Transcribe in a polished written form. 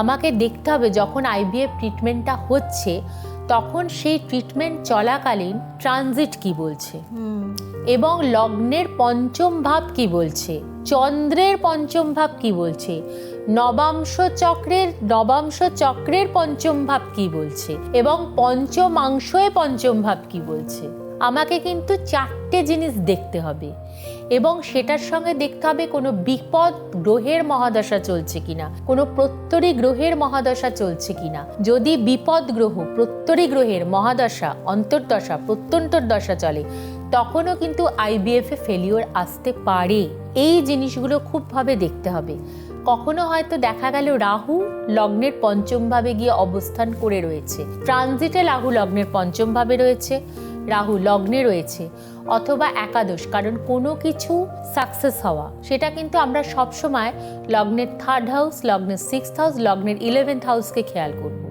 আমাকে দেখতে হবে যখন আইভিএফ ট্রিটমেন্টটা হচ্ছে তখন সেই ট্রিটমেন্ট চলাকালীন ট্রানজিট কি বলছে, এবং লগ্নের পঞ্চম ভাব কি বলছে, চন্দ্রের পঞ্চম ভাব কি বলছে, নবাংশ চক্রের পঞ্চম ভাব কি বলছে, এবং পঞ্চমাংশে পঞ্চম ভাব কি বলছে। আমাকে কিন্তু 4টে জিনিস দেখতে হবে, এবং সেটার সঙ্গে দেখতে হবে কোনো বিপদ গ্রহের মহাদশা চলছে কিনা, কোনো প্রত্যরী গ্রহের মহাদশা চলছে কিনা। যদি বিপদ গ্রহ, প্রত্যরী গ্রহের মহাদশা, অন্তর্দশা, প্রত্যন্তর দশা চলে, তখনও কিন্তু আইভিএফ এ ফেলিওর আসতে পারে। এই জিনিসগুলো খুবভাবে দেখতে হবে। কখনো হয়তো দেখা গেল রাহু লগ্নের পঞ্চম ভাবে গিয়ে অবস্থান করে রয়েছে, ট্রানজিটে রাহু লগ্নের পঞ্চম ভাবে রয়েছে, রাহু লগ্নে রয়েছে, অথবা একাদশ, কারণ কোনো কিছু সাকসেস হওয়া সেটা কিন্তু আমরা সবসময় লগ্নের 3rd হাউস, লগ্নের 6th হাউস, লগ্নের 11th হাউসকে খেয়াল করব।